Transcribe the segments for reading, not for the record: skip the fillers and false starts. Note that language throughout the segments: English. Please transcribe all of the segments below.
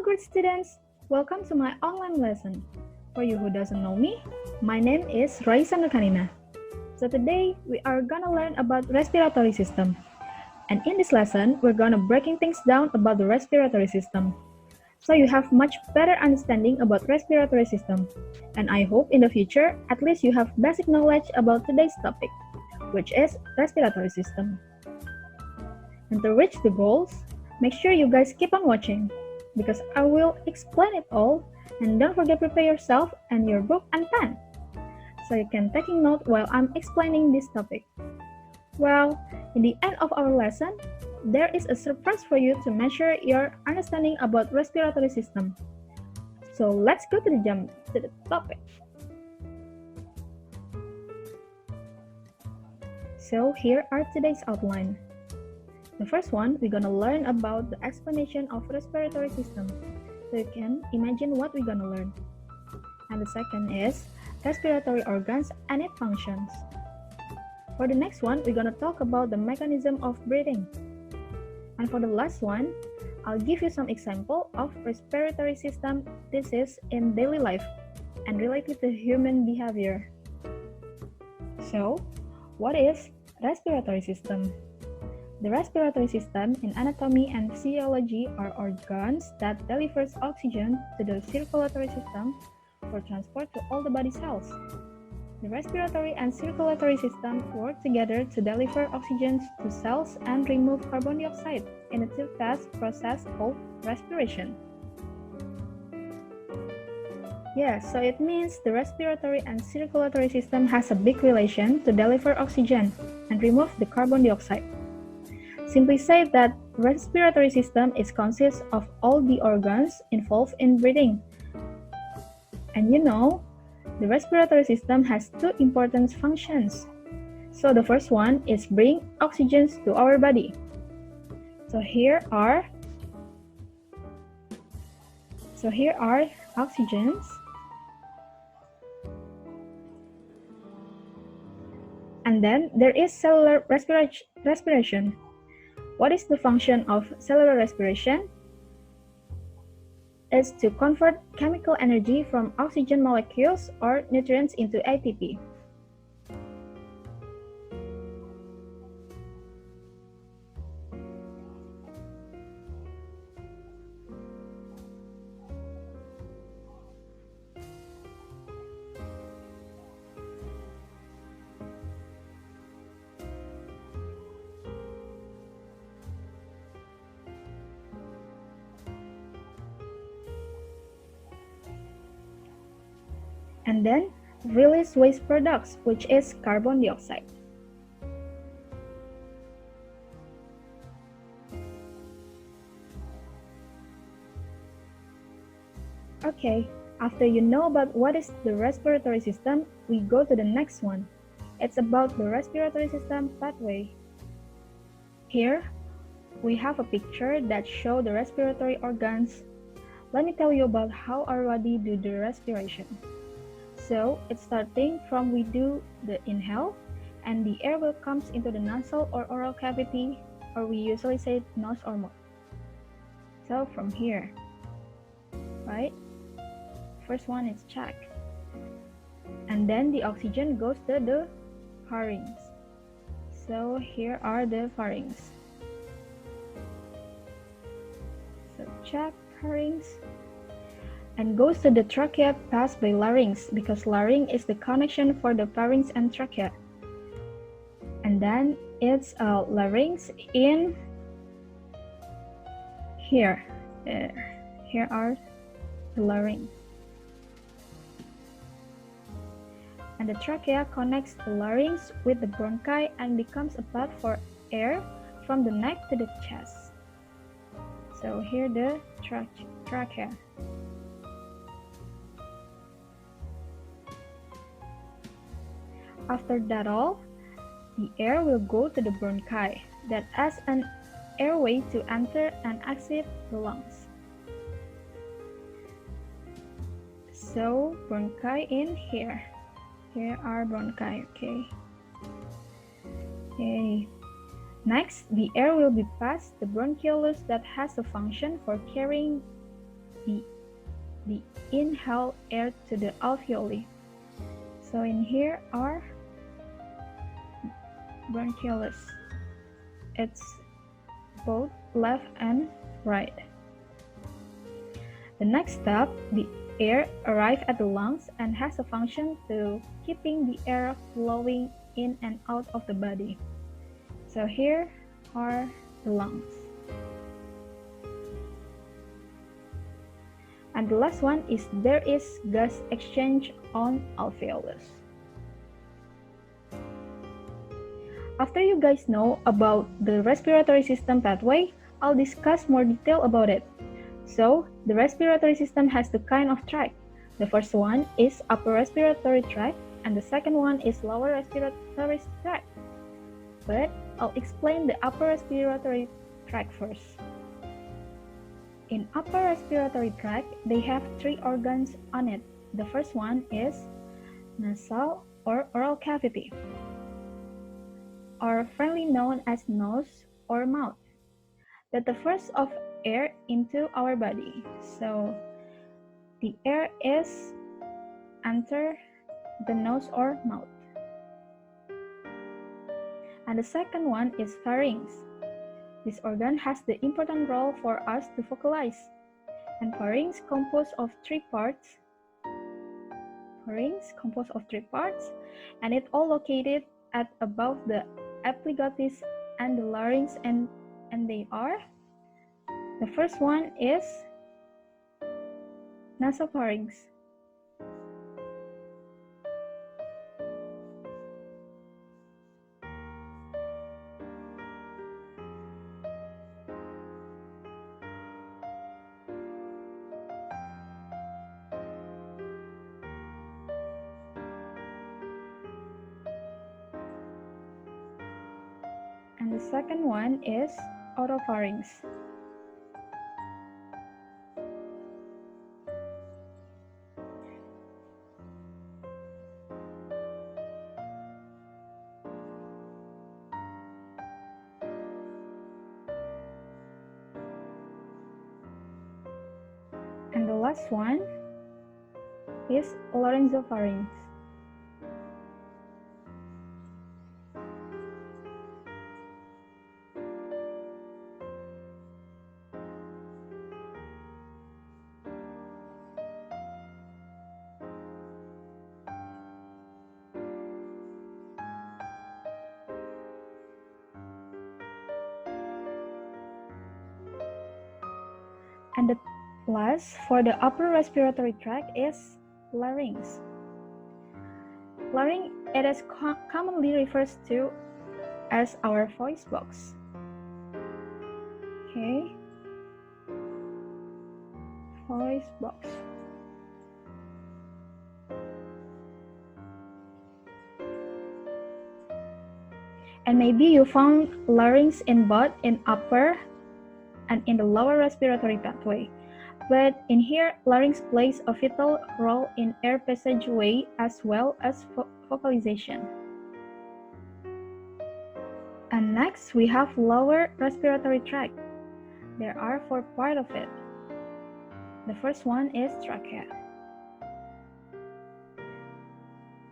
great students! Welcome to my online lesson. For you who doesn't know me, my name is Raisha Nur Kanina. So today we are gonna learn about respiratory system. And in this lesson, we're gonna breaking things down about the respiratory system. So you have much better understanding about respiratory system. And I hope in the future, at least you have basic knowledge about today's topic, which is respiratory system. And to reach the goals, make sure you guys keep on watching, because I will explain it all, and don't forget to prepare yourself and your book and pen, so you can take note while I'm explaining this topic. Well, in the end of our lesson, there is a surprise for you to measure your understanding about respiratory system. So let's go to the topic. So here are today's outline. The first one, we're gonna learn about the explanation of respiratory system. So you can imagine what we're gonna learn. And the second is respiratory organs and its functions. For the next one, we're gonna talk about the mechanism of breathing. And for the last one, I'll give you some example of respiratory system disease in daily life and related to human behavior. So, what is respiratory system? The respiratory system in anatomy and physiology are organs that delivers oxygen to the circulatory system for transport to all the body cells. The respiratory and circulatory system work together to deliver oxygen to cells and remove carbon dioxide in a two-phase process called respiration. Yeah, so it means the respiratory and circulatory system has a big relation to deliver oxygen and remove the carbon dioxide. Simply say that respiratory system is consists of all the organs involved in breathing. And you know, the respiratory system has two important functions. So the first one is bring oxygen to our body. So here are oxygens. And then there is cellular respiration. What is the function of cellular respiration? It's to convert chemical energy from oxygen molecules or nutrients into ATP. And then release waste products, which is carbon dioxide. Okay, after you know about what is the respiratory system, we go to the next one. It's about the respiratory system pathway. Here, we have a picture that shows the respiratory organs. Let me tell you about how our body do the respiration. So it's starting from we do the inhale, and the air will comes into the nasal or oral cavity, or we usually say nose or mouth. So from here, right? First one is check. And then the oxygen goes to the pharynx. So here are the pharynx. So check pharynx. And goes to the trachea passed by larynx, because larynx is the connection for the pharynx and trachea. And then it's larynx in here. Here are the larynx. And the trachea connects the larynx with the bronchi and becomes a path for air from the neck to the chest. So here the trachea. After that all, the air will go to the bronchi that as an airway to enter and exit the lungs. So bronchi in here. Here are bronchi, okay. Next, the air will be past the bronchioles that has a function for carrying the inhale air to the alveoli. So in here are bronchioles. It's both left and right. The next step, the air arrives at the lungs and has a function to keeping the air flowing in and out of the body. So here are the lungs. And the last one is there is gas exchange on alveolus. After you guys know about the respiratory system pathway, I'll discuss more detail about it. So, the respiratory system has two kinds of tract. The first one is upper respiratory tract, and the second one is lower respiratory tract. But I'll explain the upper respiratory tract first. In upper respiratory tract, they have three organs on it. The first one is nasal or oral cavity, or friendly known as nose or mouth. That's the first of air into our body. So the air is enter the nose or mouth. And the second one is pharynx. This organ has the important role for us to vocalize. And pharynx composed of three parts. And it's all located at above the epiglottis and the larynx, and they are. The first one is nasopharynx. And the second one is oropharynx. And the last one is laryngopharynx. And the last for the upper respiratory tract is larynx. Larynx, it is commonly referred to as our voice box. Okay, voice box. And maybe you found larynx in both in upper and in the lower respiratory pathway. But in here, larynx plays a vital role in air passageway as well as vocalization. And next, we have lower respiratory tract. There are four parts of it. The first one is trachea.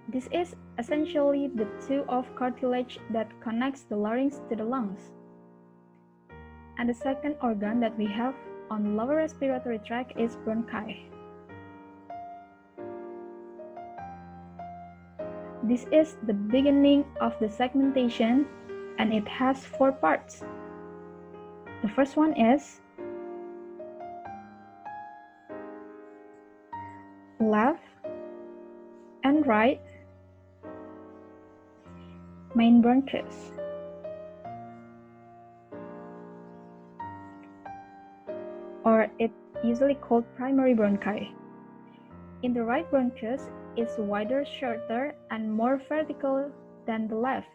This is essentially the tube of cartilage that connects the larynx to the lungs. And the second organ that we have on lower respiratory tract is bronchi. This is the beginning of the segmentation, and it has four parts. The first one is left and right main bronchus. Or it's usually called primary bronchi. In the right bronchus, it's wider, shorter, and more vertical than the left.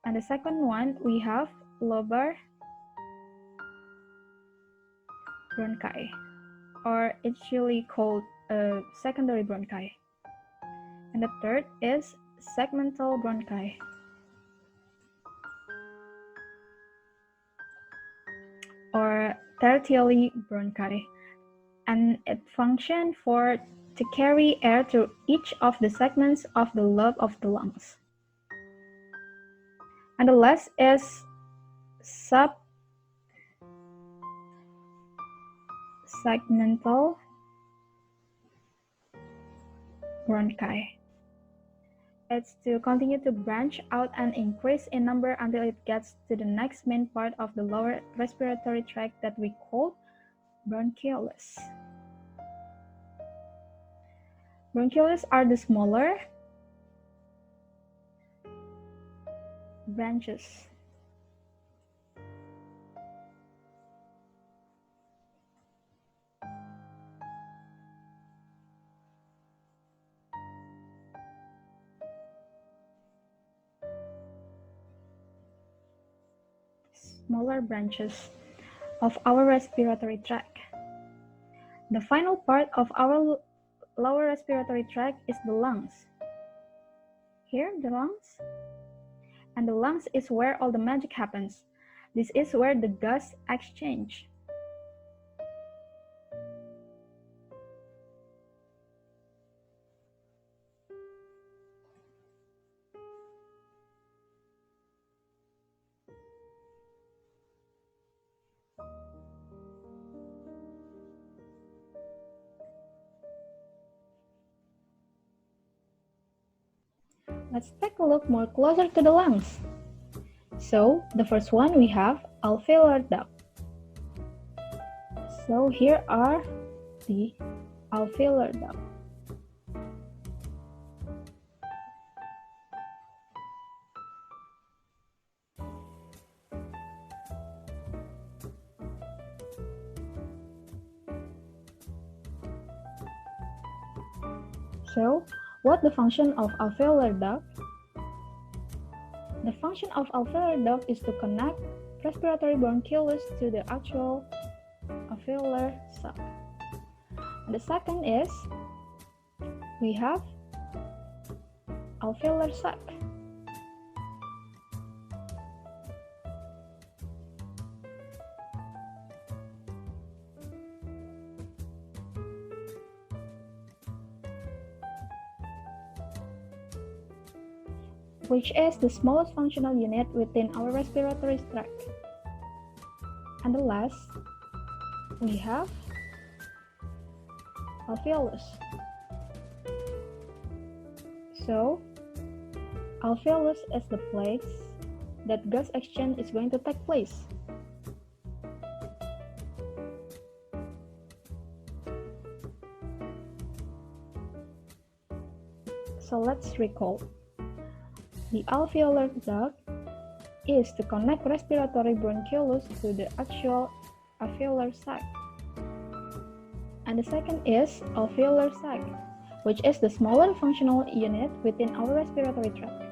And the second one, we have lobar bronchi, or it's usually called secondary bronchi. And the third is segmental bronchi. Or tertiary bronchi, and it functions to carry air through each of the segments of the lobe of the lungs. And the last is subsegmental bronchi. It's to continue to branch out and increase in number until it gets to the next main part of the lower respiratory tract that we call bronchioles. Bronchioles are the smaller branches. Smaller branches of our respiratory tract. The final part of our lower respiratory tract is the lungs. Here, the lungs. And the lungs is where all the magic happens. This is where the gas exchange. Let's take a look more closer to the lungs. So, the first one we have alveolar duct. So, here are the alveolar duct. So, what the function of alveolar duct? The function of alveolar duct is to connect respiratory bronchioles to the actual alveolar sac. And the second is, we have alveolar sac. Which is the smallest functional unit within our respiratory tract. And the last, we have alveolus. So, alveolus is the place that gas exchange is going to take place. So let's recall. The alveolar duct is to connect respiratory bronchioles to the actual alveolar sac. And the second is alveolar sac, which is the smaller functional unit within our respiratory tract.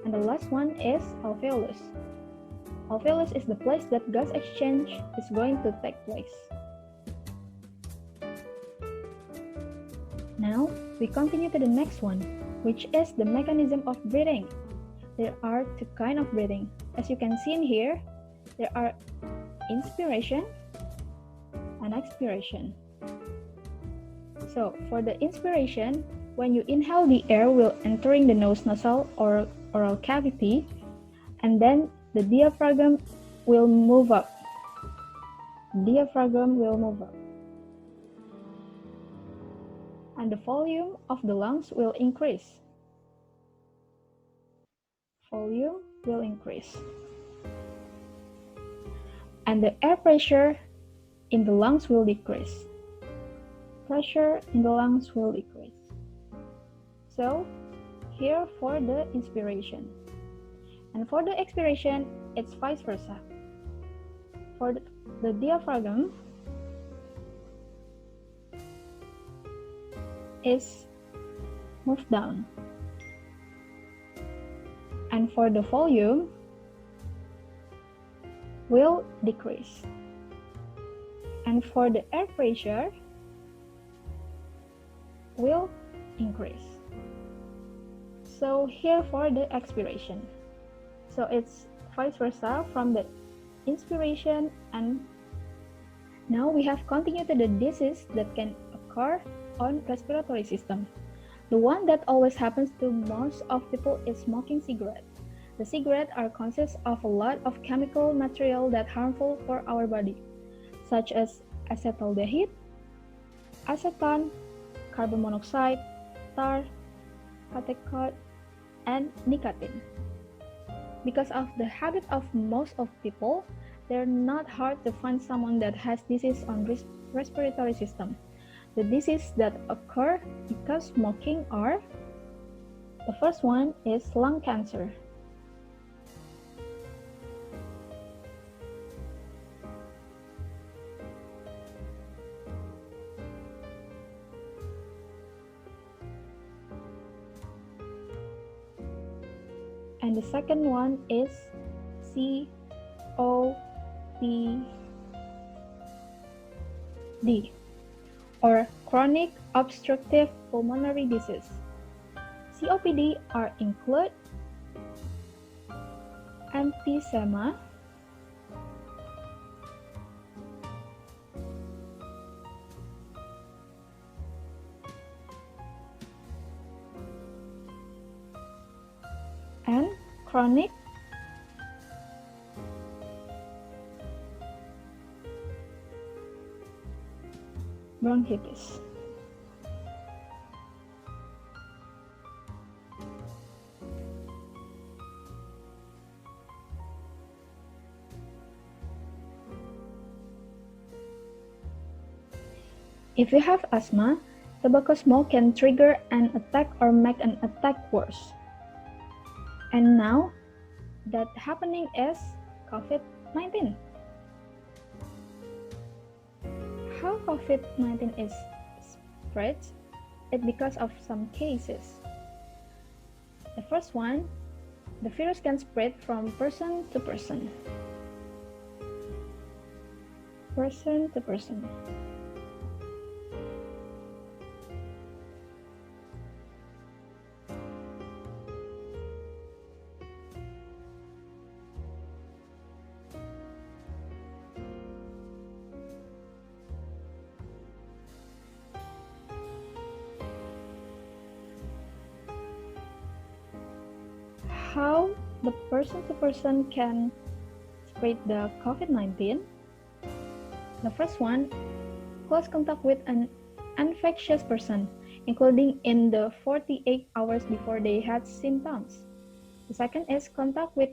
And the last one is alveolus. Alveolus is the place that gas exchange is going to take place. Now, we continue to the next one, which is the mechanism of breathing. There are two kinds of breathing. As you can see in here, there are inspiration and expiration. So, for the inspiration, when you inhale, the air will entering the nose, nasal, or oral cavity, and then the diaphragm will move up. Diaphragm will move up. And the volume of the lungs will increase. Volume will increase. And the air pressure in the lungs will decrease. Pressure in the lungs will decrease. So, here for the inspiration. And for the expiration, it's vice versa. For the diaphragm, is moved down. And for the volume, will decrease. And for the air pressure, will increase. So here for the expiration. So it's vice versa from the inspiration and Now we have continued to the disease that can occur on respiratory system. The one that always happens to most of people is smoking cigarettes. The cigarettes are consists of a lot of chemical material that harmful for our body, such as acetaldehyde, acetone, carbon monoxide, tar, catechol, and nicotine. Because of the habit of most of people, they're not hard to find someone that has disease on respiratory system. The diseases that occur because smoking are: the first one is lung cancer. And the second one is COPD, or chronic obstructive pulmonary disease. COPD include emphysema, and chronic bronchitis. If you have asthma, tobacco smoke can trigger an attack or make an attack worse. And now, that happening is COVID-19. How COVID-19 is spread? It's because of some cases. The first one, the virus can spread from person to person. Person to person. How the person-to-person can spread the COVID-19? The first one, close contact with an infectious person, including in the 48 hours before they had symptoms. The second is contact with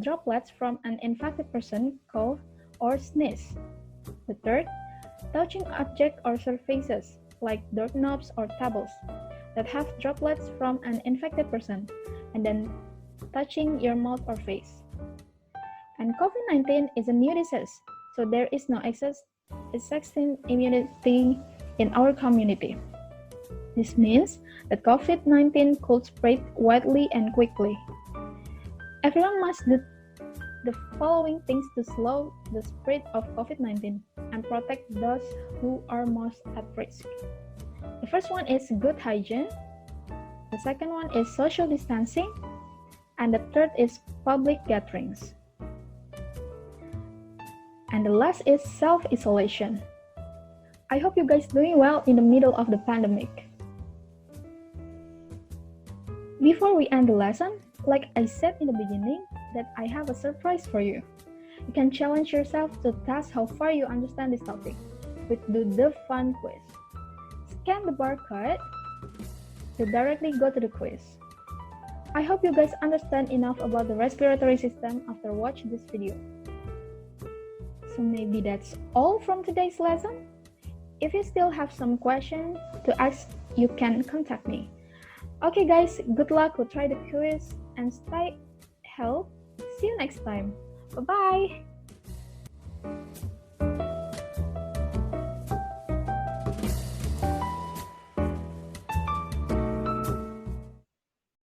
droplets from an infected person, cough or sneeze. The third, touching objects or surfaces like doorknobs or tables that have droplets from an infected person, and then touching your mouth or face. And COVID-19 is a new disease, so there is no existing immunity in our community. This means that COVID-19 could spread widely and quickly. Everyone must do the following things to slow the spread of COVID-19 and protect those who are most at risk. The first one is good hygiene. The second one is social distancing. And the third is public gatherings. And the last is self-isolation. I hope you guys doing well in the middle of the pandemic. Before we end the lesson, like I said in the beginning, that I have a surprise for you. You can challenge yourself to test how far you understand this topic with the fun quiz. Scan the barcode to directly go to the quiz. I hope you guys understand enough about the respiratory system after watching this video. So maybe that's all from today's lesson. If you still have some questions to ask, you can contact me. Okay guys, good luck to try the quiz and stay healthy. See you next time. Bye-bye.